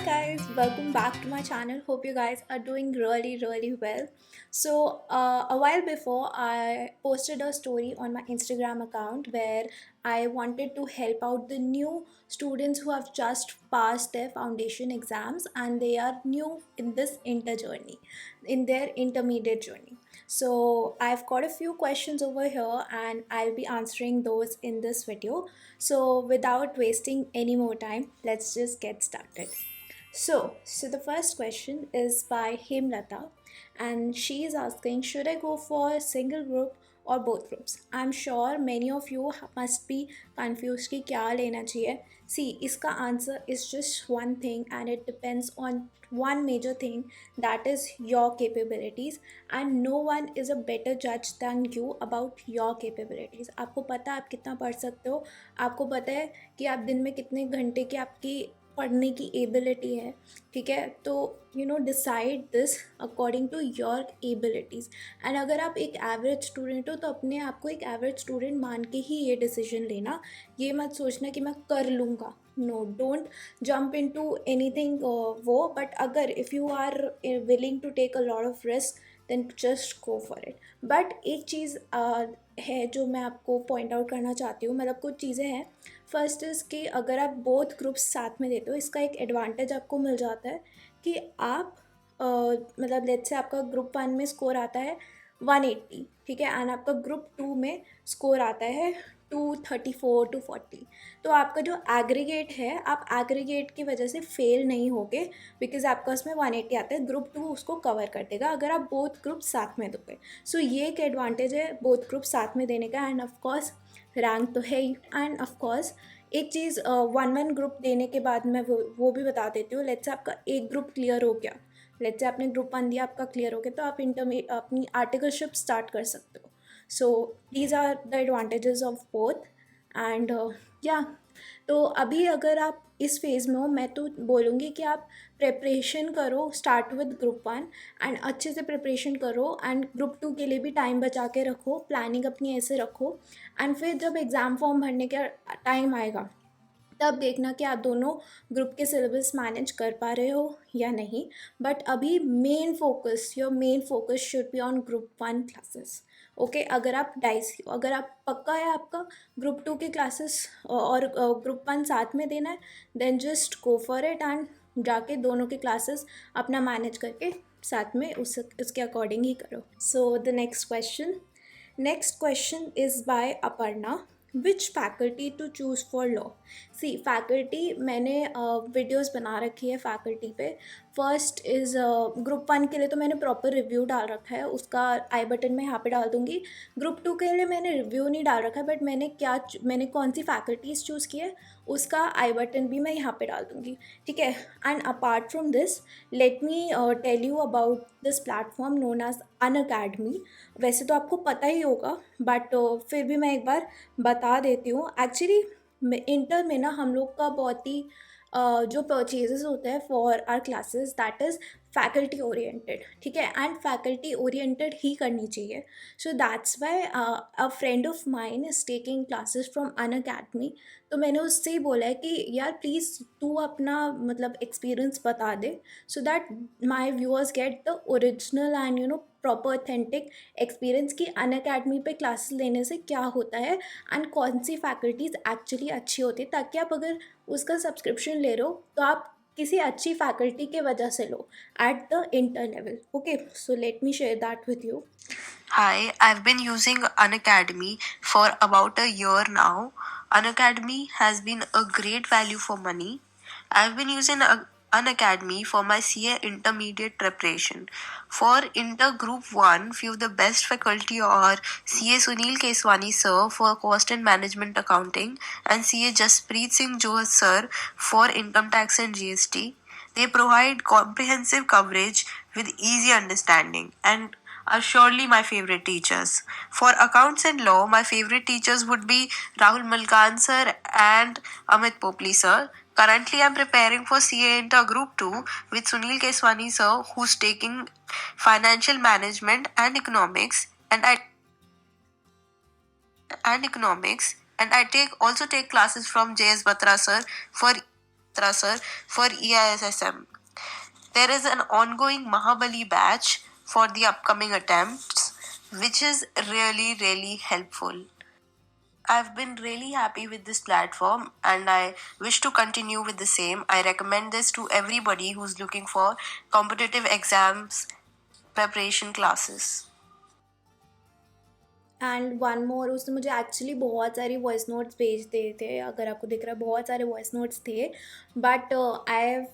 guys, welcome back to my channel. Hope you guys are doing really well. So, a while before, I posted a story on my Instagram account where I wanted to help out the new students who have just passed their foundation exams and they are new in this journey, in their intermediate journey. So, I've got a few questions over here and I'll be answering those in this video. So, without wasting any more time, let's just get started. So the first question is by Hemlata, and she is asking, should I go for a single group or both groups? I'm sure many of you must be confused कि क्या लेना चाहिए. See, इसका answer is just one thing, and it depends on one major thing, that is your capabilities, and no one is a better judge than you about your capabilities. आपको पता है आप कितना पढ़ सकते हो, आपको पता है कि आप दिन में कितने घंटे की आपकी पढ़ने की एबिलिटी है. ठीक है, तो decide this according to your abilities. And अगर आप एक एवरेज स्टूडेंट हो तो अपने आप को एक एवरेज स्टूडेंट मान के ही ये डिसीजन लेना. ये मत सोचना कि मैं कर लूँगा. No, don't jump in to any thing वो. बट अगर if you are willing to take a lot of risk then just go for it. But एक चीज़ है जो मैं आपको पॉइंट आउट करना चाहती हूँ. मतलब कुछ चीज़ें हैं. फर्स्ट इज़ कि अगर आप बोथ ग्रुप्स साथ में देते हो, इसका एक एडवांटेज आपको मिल जाता है कि आप मतलब लेट्स से आपका ग्रुप 1 में स्कोर आता है 180, ठीक है, एंड आपका ग्रुप 2 में स्कोर आता है 234 240. तो आपका जो एग्रीगेट है, आप एग्रीगेट की वजह से फेल नहीं होगे बिकॉज आपका उसमें 180 आता है. ग्रुप 2 उसको कवर कर देगा अगर आप बोथ ग्रुप साथ में दोगे. सो ये एक एडवांटेज है बोथ ग्रुप साथ में देने का. एंड ऑफकोर्स रैंक तो है ही. एंड ऑफकोर्स एक चीज़, वन ग्रुप देने के बाद मैं वो भी बता देती हूँ. लेट्स से आपका एक ग्रुप क्लियर हो गया, लेट्स से आपने ग्रुप 1 दिया, आपका क्लियर हो गया, तो आप अपनी आर्टिकलशिप स्टार्ट कर सकते हो. So these are the advantages of both. And या तो अभी अगर आप इस फेज़ में हो, मैं तो बोलूँगी कि आप प्रिपरेशन करो. स्टार्ट विद ग्रुप 1 एंड अच्छे से प्रिपरेशन करो. एंड ग्रुप 2 के लिए भी टाइम बचा के रखो, प्लानिंग अपनी ऐसे रखो. एंड फिर जब एग्ज़ाम फॉर्म भरने का टाइम आएगा तब देखना कि आप दोनों ग्रुप के सिलेबस मैनेज कर पा रहे हो या नहीं. बट अभी your main focus should be on group 1 classes. Okay, अगर आप डाइस हो, अगर आप पक्का है आपका ग्रुप 2 के क्लासेस और ग्रुप 1 साथ में देना है, then just go for it and जाके दोनों के क्लासेस अपना मैनेज करके साथ में उसके अकॉर्डिंग ही करो. So the next question is by Aparna. Which faculty to choose for law? See, faculty मैंने वीडियोस बना रखी है फैकल्टी पे. फर्स्ट इज़ ग्रुप 1 के लिए तो मैंने प्रॉपर रिव्यू डाल रखा है, उसका आई बटन में यहाँ पे डाल दूँगी. ग्रुप 2 के लिए मैंने रिव्यू नहीं डाल रखा है, बट मैंने कौन सी फैकल्टीज़ चूज़ की है उसका आई बटन भी मैं यहाँ पे डाल दूँगी. ठीक है. And apart from this, let me tell you about this platform known as Unacademy. वैसे तो आपको पता ही होगा, बट फिर भी मैं एक बार बता देती हूँ. एक्चुअली इंटर में ना हम लोग का बहुत ही जो परचेजेस होते हैं for our classes, that is faculty oriented. ठीक है, एंड फैकल्टी ओरिएंटेड ही करनी चाहिए. So that's why a friend of mine is taking classes from Unacademy. तो मैंने उससे ही बोला है कि यार प्लीज़ तू अपना मतलब एक्सपीरियंस बता दे, so that my viewers get the original and proper authentic experience कि अनअकैडमी पे क्लासेस लेने से क्या होता है एंड कौन सी फैकल्टीज़ एक्चुअली अच्छी होती है, ताकि आप अगर उसका सब्सक्रिप्शन ले रहे हो तो आप किसी अच्छी फैकल्टी के वजह से low at the inter level. Okay, so let me share that with you. Hi, I've been using Unacademy for about a year now. Unacademy has been a great value for money. I've been using Unacademy for my CA intermediate preparation. For Inter Group 1, few of the best faculty are CA Sunil Keswani sir for Cost and Management Accounting and CA Jaspreet Singh Johar sir for Income Tax and GST. They provide comprehensive coverage with easy understanding and are surely my favorite teachers. For accounts and law, my favorite teachers would be Rahul Malkan sir and Amit Popli sir. Currently, I'm preparing for CA Inter Group 2 with Sunil Keswani sir, who's taking financial management and economics, and I take classes from JS Batra sir for sir for EISSM. There is an ongoing Mahabali batch for the upcoming attempts, which is really helpful. I've been really happy with this platform and I wish to continue with the same. I recommend this to everybody who's looking for competitive exams preparation classes. And one more, उसने मुझे actually बहुत सारी voice notes भेज दिए थे, अगर आपको दिख रहा है बहुत सारे वॉइस नोट्स थे, but I have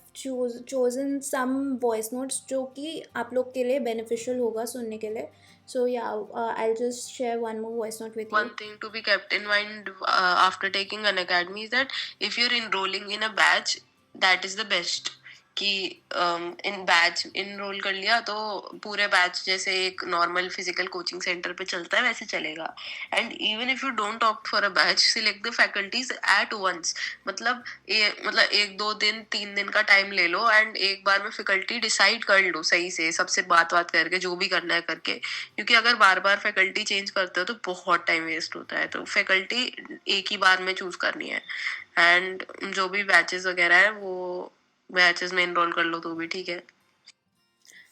chosen some voice notes जो कि आप लोग के लिए बेनिफिशियल होगा सुनने के लिए. सो या I just share one more voice note with you. One thing to be kept in mind after taking an academy is that if you're enrolling in a batch, that is the best. कि इन batch enrol कर लिया तो पूरे batch जैसे एक normal physical coaching centre पे चलता है वैसे चलेगा. And even if you don't opt for a batch, select the faculties at once. मतलब एक दो दिन 3 दिन का टाइम ले लो एंड एक बार में फैकल्टी डिसाइड कर लो सही से, सबसे बात करके जो भी करना है करके. क्योंकि अगर बार बार फैकल्टी चेंज करते हो तो बहुत टाइम वेस्ट होता है. तो फैकल्टी एक ही बार में चूज करनी है. एंड जो भी बैचेस वगैरह है वो बैचेस में इनरोल कर लो तो भी ठीक है.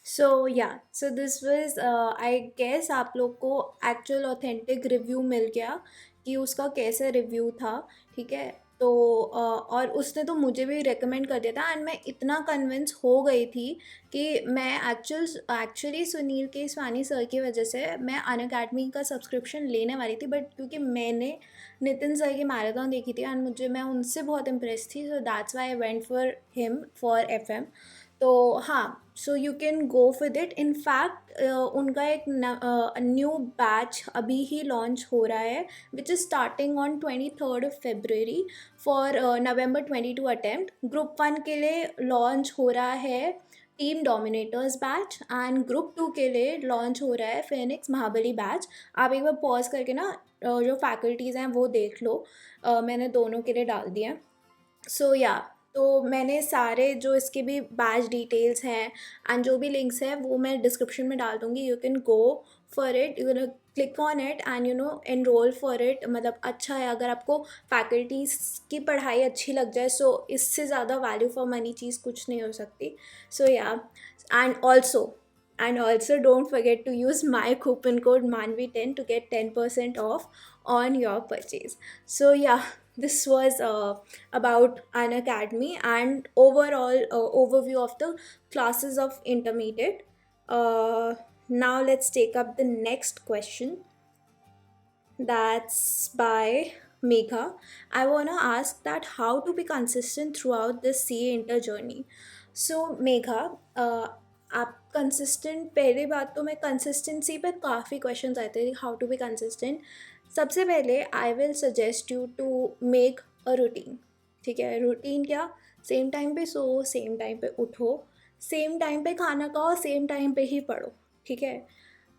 So yeah, so this was, I guess आप लोग को एक्चुअल ऑथेंटिक रिव्यू मिल गया कि उसका कैसे रिव्यू था. ठीक है, तो और उसने तो मुझे भी रेकमेंड कर दिया था एंड मैं इतना कन्विंस हो गई थी कि मैं एक्चुअली सुनील केसवानी सर की वजह से मैं अनअकैडमी का सब्सक्रिप्शन लेने वाली थी, बट क्योंकि मैंने नितिन सर की मैराथन देखी थी एंड मैं उनसे बहुत इम्प्रेस थी, सो that's Y I went for him for FM. तो हाँ, so you can go with it. In fact उनका एक न्यू बैच अभी ही लॉन्च हो रहा है which is starting on 23rd of February for November 22 attempt. Group 1 के लिए लॉन्च हो रहा है team dominators batch and group 2 के लिए लॉन्च हो रहा है फिनिक्स महाबली बैच. आप एक बार पॉज करके ना जो फैकल्टीज़ हैं वो देख लो. मैंने दोनों के लिए डाल दिया. सो या, तो मैंने सारे जो इसके भी बैच डिटेल्स हैं एंड जो भी लिंक्स हैं वो मैं डिस्क्रिप्शन में डाल दूँगी. You can go for it, you can click on it and enrol for it. मतलब अच्छा है, अगर आपको फैकल्टीज़ की पढ़ाई अच्छी लग जाए सो इससे ज़्यादा वैल्यू फॉर मनी चीज़ कुछ नहीं हो सकती. सो या, and also don't forget to use my coupon code manvi10 to get 10% off on your purchase. So yeah, this was about an academy and overall overview of the classes of intermediate. Now let's take up the next question. That's by Megha. I want to ask that how to be consistent throughout this CA inter journey. So Megha, आप consistent, पहली बात तो मैं consistency पे काफ़ी questions आते हैं how to be consistent. सबसे पहले I will suggest you to make a routine. ठीक है, रूटीन क्या? सेम टाइम पे सो, सेम टाइम पे उठो, सेम टाइम पे खाना खाओ, सेम टाइम पे ही पढ़ो. ठीक है,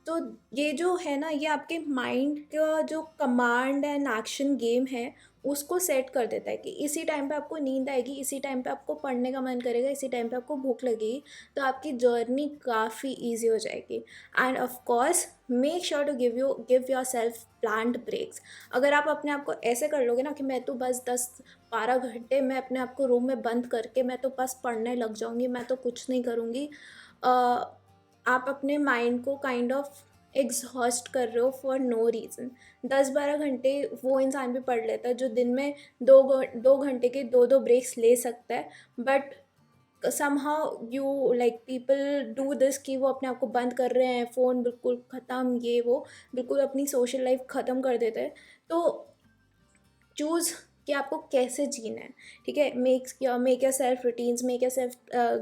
तो ये जो है ना, ये आपके माइंड का जो कमांड एंड एक्शन गेम है उसको सेट कर देता है कि इसी टाइम पे आपको नींद आएगी, इसी टाइम पे आपको पढ़ने का मन करेगा, इसी टाइम पे आपको भूख लगेगी. तो आपकी जर्नी काफ़ी ईजी हो जाएगी. And of course make sure to give yourself planned breaks. अगर आप अपने आप को ऐसे कर लोगे ना कि मैं तो बस 10-12 घंटे मैं अपने आप को रूम में बंद करके मैं तो बस पढ़ने लग जाऊँगी, मैं तो कुछ नहीं करूँगी, आप अपने माइंड को काइंड ऑफ एग्जॉस्ट कर रहे हो फॉर नो रीज़न. 10-12 घंटे वो इंसान भी पढ़ लेता है जो दिन में 2 घंटे के 2 ब्रेक्स ले सकता है. But somehow you like people do this कि वो अपने आप को बंद कर रहे हैं, फ़ोन बिल्कुल ख़त्म, ये वो बिल्कुल अपनी सोशल लाइफ ख़त्म कर देते हैं. तो चूज़ कि आपको कैसे जीना है. ठीक है, make yourself routines, make yourself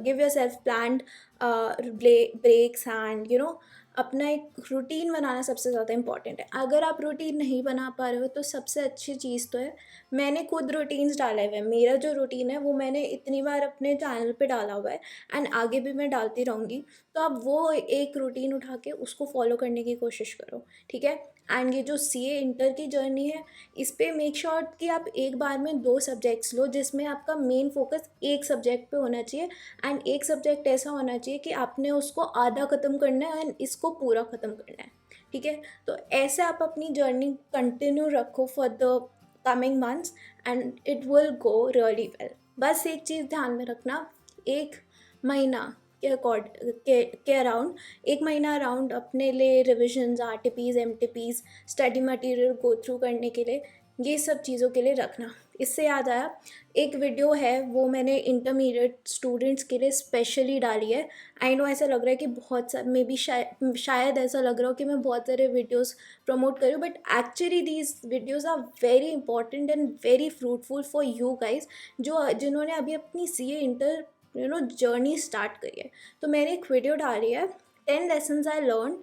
give yourself planned breaks and अपना एक रूटीन बनाना सबसे ज़्यादा इंपॉर्टेंट है. अगर आप रूटीन नहीं बना पा रहे हो तो सबसे अच्छी चीज़ तो है, मैंने खुद रूटीन्स डाले हुए हैं. मेरा जो रूटीन है वो मैंने इतनी बार अपने चैनल पे डाला हुआ है एंड आगे भी मैं डालती रहूँगी. तो आप वो एक रूटीन उठा के उसको फॉलो करने की कोशिश करो. ठीक है, एंड ये जो CA इंटर की जर्नी है इस पे मेक श्योर कि आप एक बार में 2 सब्जेक्ट्स लो जिसमें आपका मेन फोकस एक सब्जेक्ट पे होना चाहिए. एंड एक सब्जेक्ट ऐसा होना चाहिए कि आपने उसको आधा ख़त्म करना है एंड इसको पूरा ख़त्म करना है. ठीक है, तो ऐसे आप अपनी जर्नी कंटिन्यू रखो for the coming months and it will go really well. बस एक चीज़ ध्यान में रखना, एक महीना के अकॉर्ड के अराउंड, एक महीना अराउंड अपने लिए revisions, RTPs, MTPs, study material go through करने के लिए, ये सब चीज़ों के लिए रखना। इससे याद आया, एक वीडियो है वो मैंने इंटरमीडिएट स्टूडेंट्स के लिए स्पेशली डाली है। आई नो ऐसा लग रहा है कि बहुत सा, मे बी शायद ऐसा लग रहा हो कि मैं बहुत सारे वीडियोस प्रमोट करूँ, but actually these videos are very important and very fruitful for you guys, जो जिन्होंने अभी अपनी सीए इंटर जर्नी स्टार्ट करी है। तो मैंने एक वीडियो डाली है, 10 lessons I learn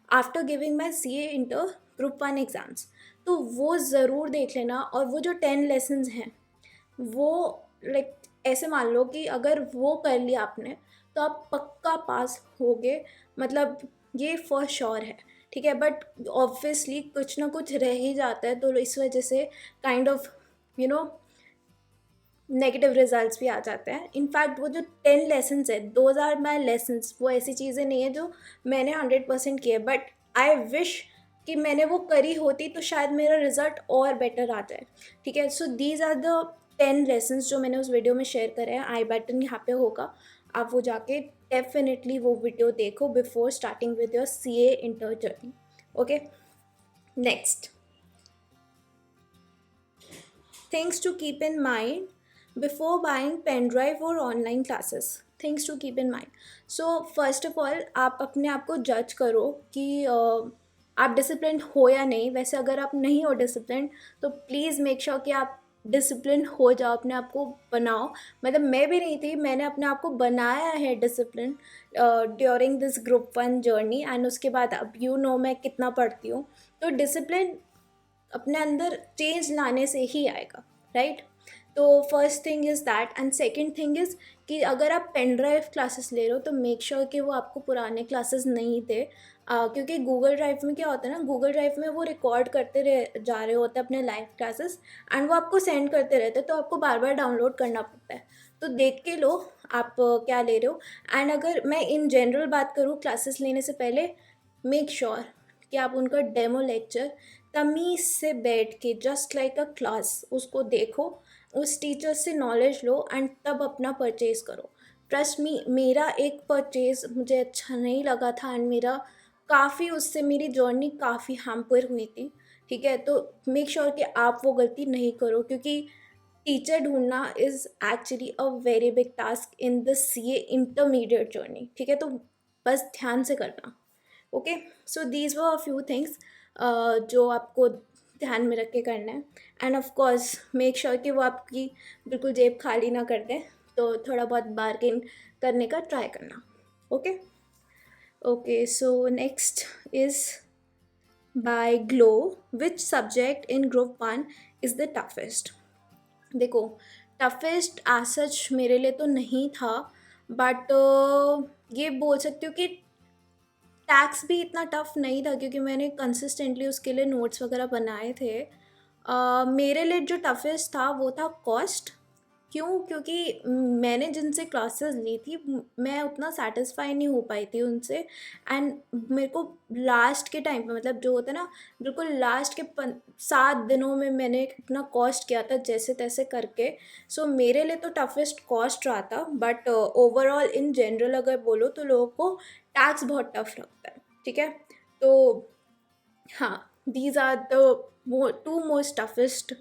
after giving my CA inter group 1 exams. तो वो ज़रूर देख लेना। और वो जो 10 lessons हैं वो, लाइक ऐसे मान लो कि अगर वो कर लिया आपने तो आप पक्का पास होगे, मतलब ये फॉर श्योर है। ठीक है, बट ऑब्वियसली कुछ ना कुछ रह ही जाता है, तो इस वजह से kind of you know negative results भी आ जाते हैं। इनफैक्ट वो जो 10 lessons है, 2000 lessons, वो ऐसी चीज़ें नहीं है जो मैंने 100% किए, बट आई विश कि मैंने वो करी होती तो शायद मेरा रिज़ल्ट और बेटर आ जाए। ठीक है, so these are the 10 lessons जो मैंने उस वीडियो में शेयर करे हैं। आई बटन यहाँ पे होगा, आप वो जाके डेफिनेटली वो वीडियो देखो before starting with your CA inter journey. Okay, next, things to keep in mind before buying pen drive or online classes, things to keep in mind. So first of all, आप अपने आप को जज करो कि आप discipline हो या नहीं। वैसे अगर आप नहीं हो डिसिप्लिन तो प्लीज़ मेक श्योर कि आप डिसिप्लिन हो जाओ, अपने आप को बनाओ। मतलब मैं भी नहीं थी, मैंने अपने आप को बनाया है discipline during this group 1 journey, and उसके बाद अब मैं कितना पढ़ती हूँ। तो डिसिप्लिन अपने अंदर चेंज लाने से ही आएगा, राइट। तो first thing is that, and second thing is कि अगर आप पेन ड्राइव क्लासेस ले रहे हो तो मेक श्योर कि वो आपको पुराने क्लासेस नहीं थे। क्योंकि गूगल ड्राइव में क्या होता है ना, गूगल ड्राइव में वो रिकॉर्ड करते जा रहे होते हैं अपने लाइव क्लासेस, एंड वो आपको सेंड करते रहते हैं, तो आपको बार बार डाउनलोड करना पड़ता है। तो देख के लो आप क्या ले रहे हो। एंड अगर मैं इन जनरल बात करूँ क्लासेस लेने से पहले, मेक श्योर कि आप उनका डेमो लेक्चर तमीज़ से बैठ के, जस्ट लाइक अ क्लास, उसको देखो, उस टीचर से नॉलेज लो, एंड तब अपना परचेज़ करो। ट्रस्ट मी, मेरा एक परचेज़ मुझे अच्छा नहीं लगा था, एंड मेरा काफ़ी, उससे मेरी जर्नी काफ़ी हैम्पर हुई थी। ठीक है, तो मेक श्योर कि आप वो गलती नहीं करो, क्योंकि टीचर ढूंढना is actually a very big task in the CA intermediate journey. ठीक है, तो बस ध्यान से करना। Okay, so these were a few things जो आपको ध्यान में रख के करना है। And of course make sure कि वो आपकी बिल्कुल जेब खाली ना कर दें, तो थोड़ा बहुत बार्गेन करने का ट्राई करना। Okay, okay, so next is by glow, which subject in group 1 is the toughest. देखो, टफेस्ट एज सच मेरे लिए तो नहीं था, बट ये बोल सकती हूँ कि टैक्स भी इतना टफ नहीं था, क्योंकि मैंने कंसिस्टेंटली उसके लिए नोट्स वगैरह बनाए थे। मेरे लिए जो टफेस्ट था वो था कॉस्ट। क्यों? क्योंकि मैंने जिनसे क्लासेस ली थी मैं उतना सेटिस्फाई नहीं हो पाई थी उनसे, एंड मेरे को लास्ट के टाइम पे, मतलब जो होता है ना, बिल्कुल लास्ट के 7 दिनों में मैंने अपना कॉस्ट किया था जैसे तैसे करके। सो मेरे लिए तो टफेस्ट कॉस्ट रहा था, बट ओवरऑल इन जनरल अगर बोलो तो लोगों को टैक्स बहुत टफ लगता है। ठीक है, तो हाँ, these are the two most toughest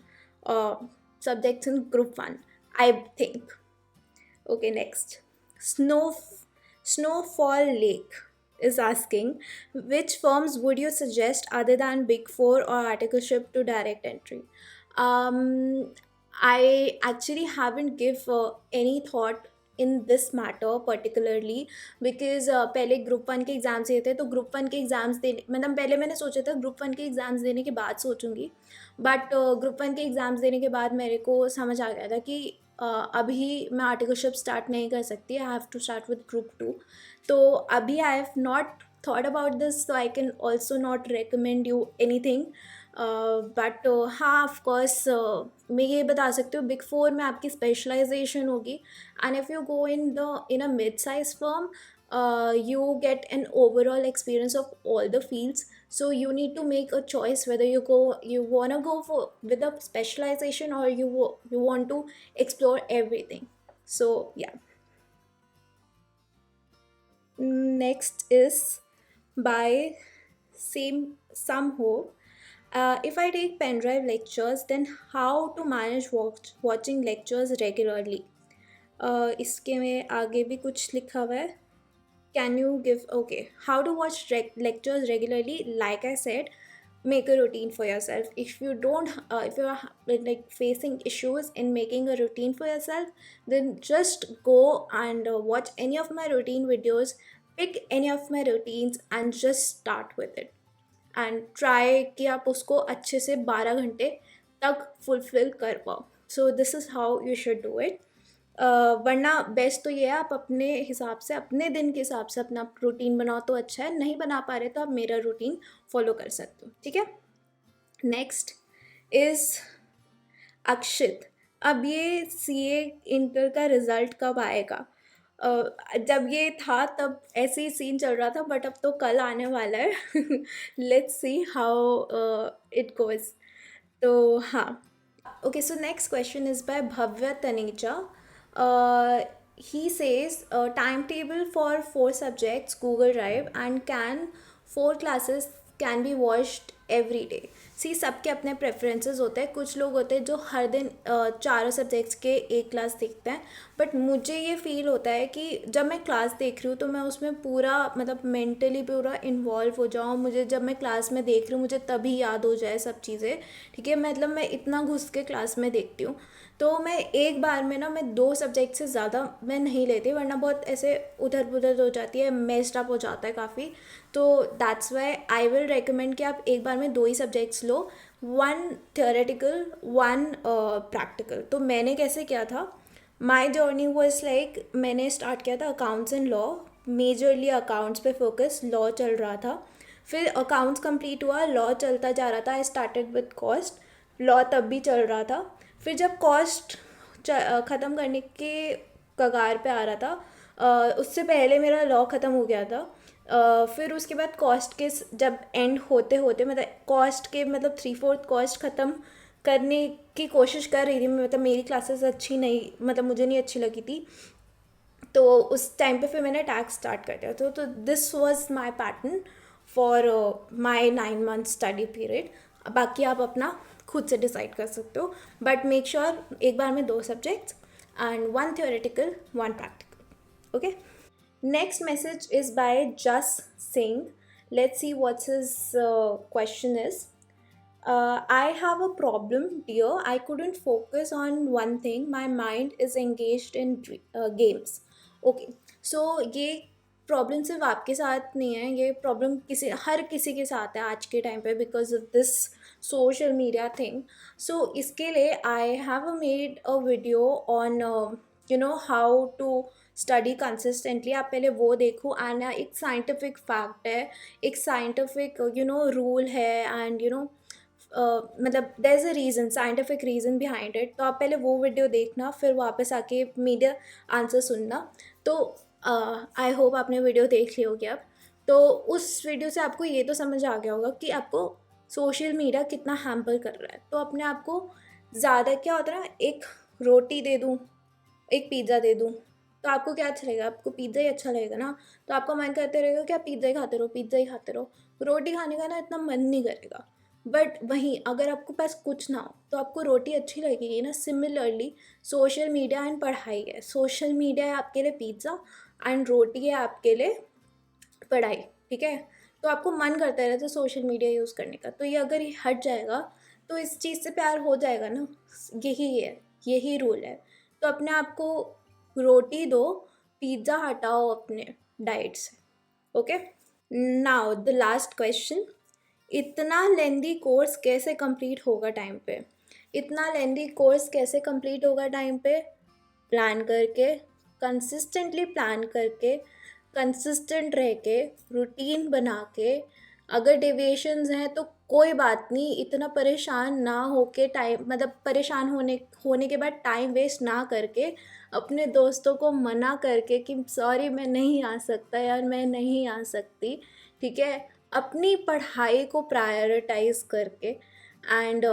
subjects in group 1, I think. Okay, next, Snowfall Lake is asking, which firms would you suggest other than Big Four or articleship to direct entry? um I actually haven't give any thought in this matter particularly, because पहले group 1 के exams दिए थे, तो group 1 के exams देने, मतलब पहले मैंने सोचा था ग्रुप 1 के एग्ज़ाम्स देने के बाद सोचूंगी, बट ग्रुप 1 के एग्ज़ाम्स देने के बाद मेरे को समझ आ गया था कि अभी मैं आर्टिकलशिप स्टार्ट नहीं कर सकती, I have to start with group 2। तो अभी I have not thought about this, so I can also not recommend you anything. But हाँ, ऑफ कोर्स मैं ये बता सकती हूँ, बिग 4 में आपकी स्पेशलाइजेशन होगी, and if you go in a mid size firm, you get an overall experience of all the fields. So you need to make a choice whether you want to go for with a specialization, or you want to explore everything. So yeah. Next is by same some hope. If I take pen drive lectures, then how to manage watching lectures regularly? इसके में आगे भी कुछ लिखा हुआ है. Can you give, okay, how to watch lectures regularly? Like I said, make a routine for yourself. If you don't if you are like facing issues in making a routine for yourself, then just go and watch any of my routine videos, pick any of my routines and just start with it, and try कि आप उसको अच्छे से 12 घंटे तक fulfil कर पाओ. So this is how you should do it. वरना बेस्ट तो ये है, आप अपने हिसाब से, अपने दिन के हिसाब से अपना रूटीन बनाओ तो अच्छा है. नहीं बना पा रहे तो आप मेरा रूटीन फॉलो कर सकते हो. ठीक है. नेक्स्ट इज़ अक्षित. अब ये सीए इंटर का रिज़ल्ट कब आएगा? जब ये था तब ऐसे ही सीन चल रहा था, बट अब तो कल आने वाला है. Let's see how it goes. तो हाँ. Okay, so next question is by Bhavya Taneja. He says timetable for 4 subjects Google Drive, and can 4 classes can be watched every day. सी सबके अपने प्रेफरेंसेस होते हैं. कुछ लोग होते हैं जो हर दिन चारों सब्जेक्ट्स के एक क्लास देखते हैं, बट मुझे ये फील होता है कि जब मैं क्लास देख रही हूँ तो मैं उसमें पूरा मतलब मेंटली पूरा इन्वॉल्व हो जाऊँ. मुझे जब मैं क्लास में देख रही हूँ मुझे तभी याद हो जाए सब चीज़ें. ठीक है. मतलब मैं इतना घुस के क्लास में देखती हूँ, तो मैं एक बार में ना मैं 2 सब्जेक्ट से ज़्यादा मैं नहीं लेती, वरना बहुत ऐसे उधर पुधर हो जाती है, मेस्ड अप हो जाता है काफ़ी. तो that's why I will recommend कि आप एक बार में 2 ही सब्जेक्ट्स लो, 1 theoretical 1 प्रैक्टिकल. तो मैंने कैसे किया था, माई जर्नी वॉज लाइक, मैंने स्टार्ट किया था accounts and law, majorly accounts पे फोकस, लॉ चल रहा था. फिर अकाउंट्स कंप्लीट हुआ, लॉ चलता जा रहा था. I started with cost, law तब भी चल रहा था. फिर जब कॉस्ट ख़त्म करने के कगार पे आ रहा था, उससे पहले मेरा लॉ ख़त्म हो गया था. फिर उसके बाद कॉस्ट के जब एंड होते होते मतलब कॉस्ट के मतलब 3/4 कॉस्ट ख़त्म करने की कोशिश कर रही थी. मतलब मेरी क्लासेस अच्छी नहीं, मतलब मुझे नहीं अच्छी लगी थी, तो उस टाइम पे फिर मैंने टैक्स स्टार्ट कर दिया. तो this was my pattern for my 9 month study period. बाकी आप अपना खुद से डिसाइड कर सकते हो, बट मेक श्योर एक बार में 2 subjects and 1 theoretical 1 practical. Okay. Next message is by Jas Singh. Let's see what his question is. I have a problem, dear. I couldn't focus on one thing. My mind is engaged in games. Okay. So ये problem सिर्फ आपके साथ नहीं है, ये problem हर किसी के साथ है आज के टाइम पे, because of this social media thing. So इसके लिए I have made a video on how to study consistently. आप पहले वो देखो. एंड एक साइंटिफिक फैक्ट है, एक साइंटिफिक रूल है, एंड मतलब there is a reason, scientific reason behind it. तो आप पहले वो वीडियो देखना, फिर वापस आके मेरा आंसर सुनना. तो आई होप आपने वीडियो देख ली होगी अब. तो उस वीडियो से आपको ये तो समझ आ गया होगा कि आपको सोशल मीडिया कितना हैम्पर कर रहा है. तो अपने आप को ज़्यादा, क्या होता है ना, एक रोटी दे दूँ, एक पिज़्ज़ा दे दूँ, तो आपको क्या अच्छा लगेगा? आपको पिज़्ज़ा ही अच्छा लगेगा ना. तो आपका मन करते रहेगा कि आप पिज़्ज़ा ही खाते रहो, पिज़्ज़ा ही खाते रहो. रोटी खाने का ना इतना मन नहीं करेगा. बट वहीं अगर आपको पास कुछ ना हो तो आपको रोटी अच्छी लगेगी ना. सिमिलरली सोशल मीडिया एंड पढ़ाई है. सोशल मीडिया है आपके लिए पिज़्ज़ा, एंड रोटी है आपके लिए पढ़ाई. ठीक है. तो आपको मन करता रहता है सोशल मीडिया यूज़ करने का. तो ये अगर ये हट जाएगा तो इस चीज़ से प्यार हो जाएगा ना. यही है, यही रूल है. तो अपने आप को रोटी दो, पिज़्ज़ा हटाओ अपने डाइट से. Okay. Now the last question. इतना लेंदी कोर्स कैसे कंप्लीट होगा टाइम पे? इतना लेंदी कोर्स कैसे कंप्लीट होगा टाइम पे? प्लान करके, कंसिस्टेंटली प्लान करके, कंसिस्टेंट रह के, रूटीन बना के. अगर डेविएशंस हैं तो कोई बात नहीं, इतना परेशान ना होके, टाइम मतलब परेशान होने के बाद टाइम वेस्ट ना करके अपने दोस्तों को मना करके कि सॉरी मैं नहीं आ सकता यार, मैं नहीं आ सकती, ठीक है, अपनी पढ़ाई को प्रायोरिटाइज करके। And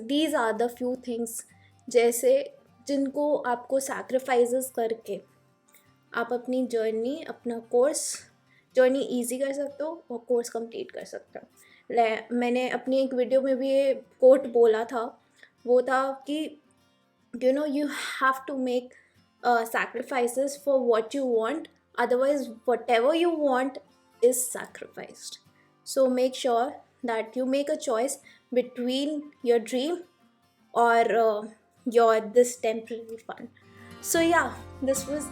these are the few things जैसे जिनको आपको सैक्रिफाइसेस करके आप अपनी जर्नी, अपना कोर्स जर्नी ईजी कर सकते हो और कोर्स कंप्लीट कर सकते हो। मैंने अपनी एक वीडियो में भी ये कोट बोला था, वो था कि you have to make sacrifices for what you want, otherwise whatever you want is sacrificed. So make sure that you make a choice between your dream or your this temporary fun. So yeah, this was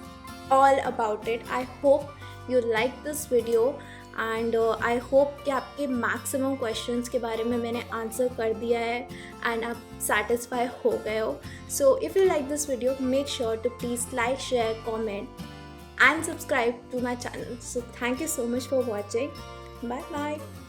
all about it. I hope you like this video and I hope कि आपके maximum questions के बारे में मैंने answer कर दिया है and आप सेटिस्फाई हो गए हो. So if you like this video, make sure to please like, share, comment and subscribe to my channel. So thank you so much for watching. Bye bye.